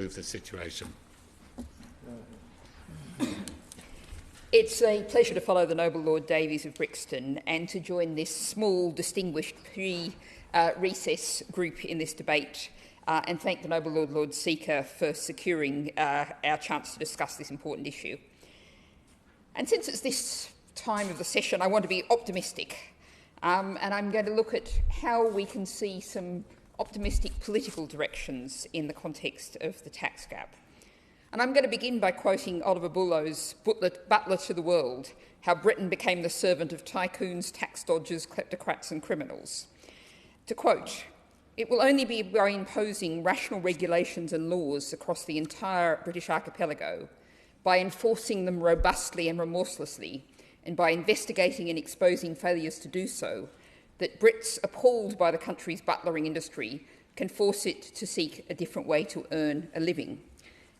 improve the situation. It's a pleasure to follow the Noble Lord Davies of Brixton and to join this small, distinguished pre-recess group in this debate and thank the Noble Lord Seeker for securing our chance to discuss this important issue. And since it's this time of the session, I want to be optimistic and I'm going to look at how we can see some optimistic political directions in the context of the tax gap. And I'm going to begin by quoting Oliver Bullow's Butler to the World, How Britain Became the Servant of Tycoons, Tax Dodgers, Kleptocrats and Criminals. To quote, "It will only be by imposing rational regulations and laws across the entire British archipelago, by enforcing them robustly and remorselessly, and by investigating and exposing failures to do so, that Brits appalled by the country's butlering industry can force it to seek a different way to earn a living.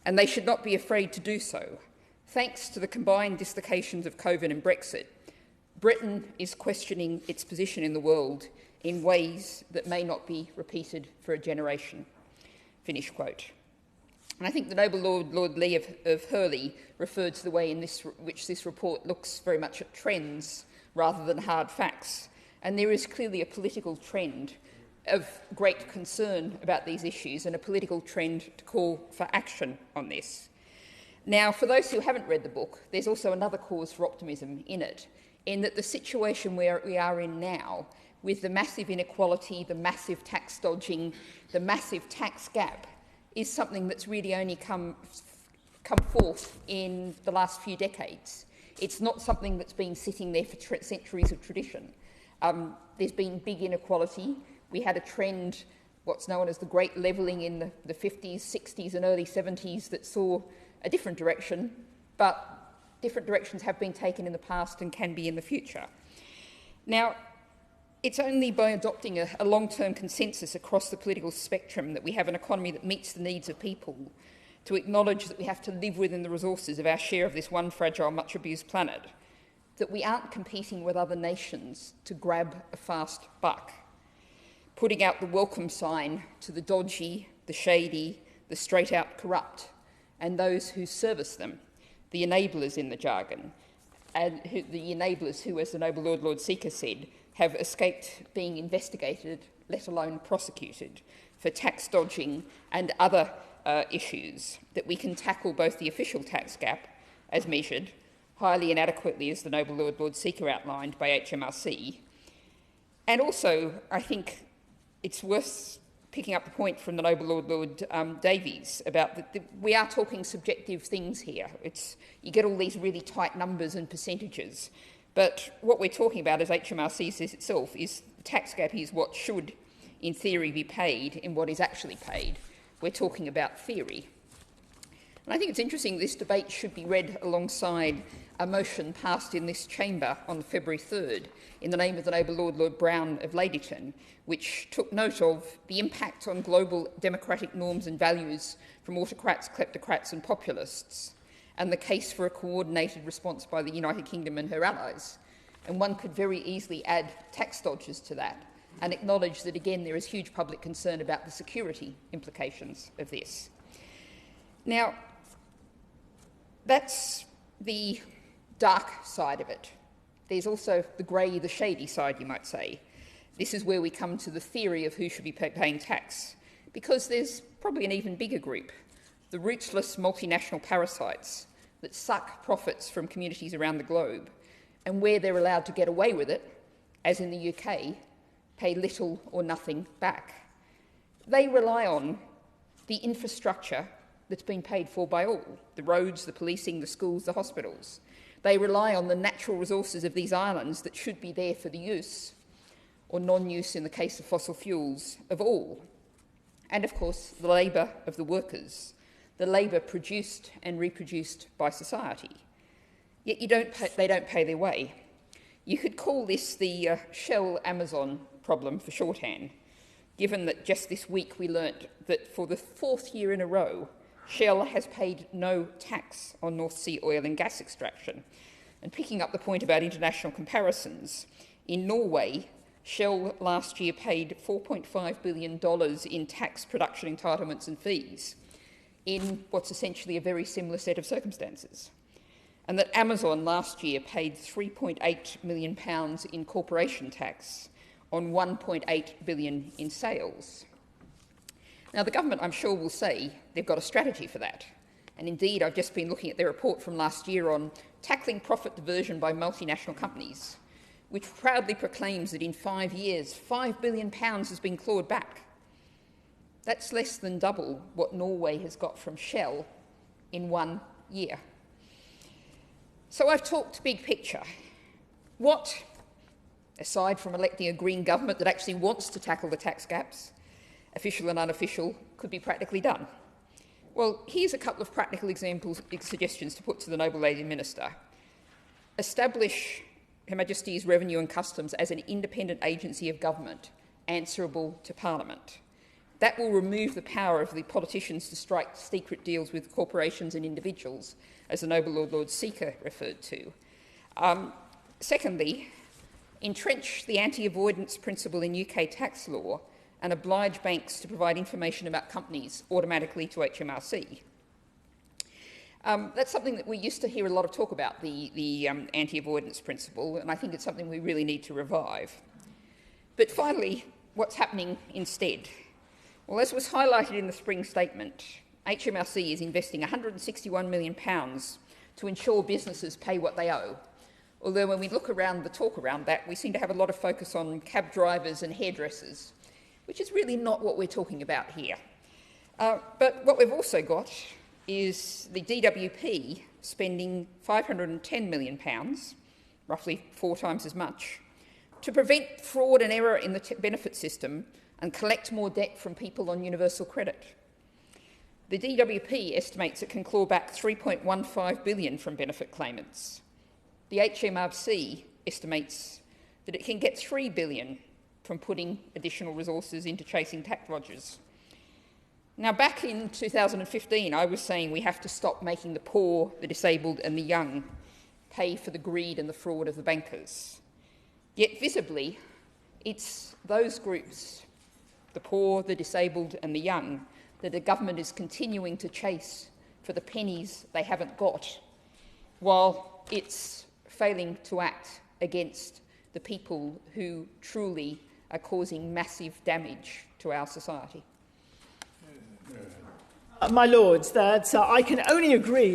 And they should not be afraid to do so. Thanks to the combined dislocations of COVID and Brexit, Britain is questioning its position in the world in ways that may not be repeated for a generation." Finish quote. And I think the Noble Lord Lee of Hurley referred to the way in which this report looks very much at trends rather than hard facts. And there is clearly a political trend of great concern about these issues and a political trend to call for action on this. Now, for those who haven't read the book, there's also another cause for optimism in it, in that the situation where we are in now, with the massive inequality, the massive tax dodging, the massive tax gap, is something that's really only come forth in the last few decades. It's not something that's been sitting there for centuries of tradition. There's been big inequality. We had a trend, what's known as the Great Levelling in the 50s, 60s and early 70s that saw a different direction, but different directions have been taken in the past and can be in the future. Now, it's only by adopting a long-term consensus across the political spectrum that we have an economy that meets the needs of people, to acknowledge that we have to live within the resources of our share of this one fragile, much-abused planet, that we aren't competing with other nations to grab a fast buck, putting out the welcome sign to the dodgy, the shady, the straight-out corrupt, and those who service them, the enablers in the jargon, and the enablers who, as the Noble Lord Seeker said, have escaped being investigated, let alone prosecuted, for tax dodging and other issues, that we can tackle both the official tax gap, as measured, highly inadequately, as the Noble Lord Seeker outlined by HMRC, and also, I think, it's worth picking up the point from the Noble Lord Davies about that we are talking subjective things here. You get all these really tight numbers and percentages, but what we're talking about, as HMRC says itself, is the tax gap is what should, in theory, be paid and what is actually paid. We're talking about theory. And I think it's interesting this debate should be read alongside a motion passed in this chamber on February 3rd in the name of the Noble Lord Brown of Ladyton, which took note of the impact on global democratic norms and values from autocrats, kleptocrats and populists, and the case for a coordinated response by the United Kingdom and her allies. And one could very easily add tax dodgers to that and acknowledge that, again, there is huge public concern about the security implications of this. Now, that's the dark side of it. There's also the grey, the shady side, you might say. This is where we come to the theory of who should be paying tax, because there's probably an even bigger group, the rootless multinational parasites that suck profits from communities around the globe, and where they're allowed to get away with it, as in the UK, pay little or nothing back. They rely on the infrastructure that's been paid for by all, the roads, the policing, the schools, the hospitals. They rely on the natural resources of these islands that should be there for the use, or non-use in the case of fossil fuels, of all. And, of course, the labour of the workers, the labour produced and reproduced by society. Yet they don't pay their way. You could call this the Shell-Amazon problem for shorthand, given that just this week we learnt that for the fourth year in a row, Shell has paid no tax on North Sea oil and gas extraction. And picking up the point about international comparisons, in Norway, Shell last year paid $4.5 billion in tax, production entitlements and fees. in what's essentially a very similar set of circumstances, and that Amazon last year paid £3.8 million in corporation tax on $1.8 billion in sales. Now, the government, I'm sure, will say they've got a strategy for that. And indeed, I've just been looking at their report from last year on tackling profit diversion by multinational companies, which proudly proclaims that in 5 years, £5 billion has been clawed back. That's less than double what Norway has got from Shell in 1 year. So I've talked big picture. What, aside from electing a Green government that actually wants to tackle the tax gaps, official and unofficial, could be practically done? Well, here's a couple of practical examples, suggestions to put to the Noble Lady Minister. Establish Her Majesty's Revenue and Customs as an independent agency of government, answerable to Parliament. That will remove the power of the politicians to strike secret deals with corporations and individuals, as the Noble Lord Seeker referred to. Secondly, entrench the anti-avoidance principle in UK tax law and oblige banks to provide information about companies automatically to HMRC. That's something that we used to hear a lot of talk about, the anti-avoidance principle, and I think it's something we really need to revive. But finally, what's happening instead? Well, as was highlighted in the spring statement, HMRC is investing £161 million to ensure businesses pay what they owe. Although when we look around the talk around that, we seem to have a lot of focus on cab drivers and hairdressers, which is really not what we're talking about here. But what we've also got is the DWP spending £510 million, roughly 4 times as much, to prevent fraud and error in the benefit system and collect more debt from people on universal credit. The DWP estimates it can claw back $3.15 billion from benefit claimants. The HMRC estimates that it can get $3 billion from putting additional resources into chasing tax dodgers. Now, back in 2015, I was saying we have to stop making the poor, the disabled and the young pay for the greed and the fraud of the bankers. Yet visibly, it's those groups, the poor, the disabled and the young, that the government is continuing to chase for the pennies they haven't got, while it's failing to act against the people who truly are causing massive damage to our society. My Lords, that I can only agree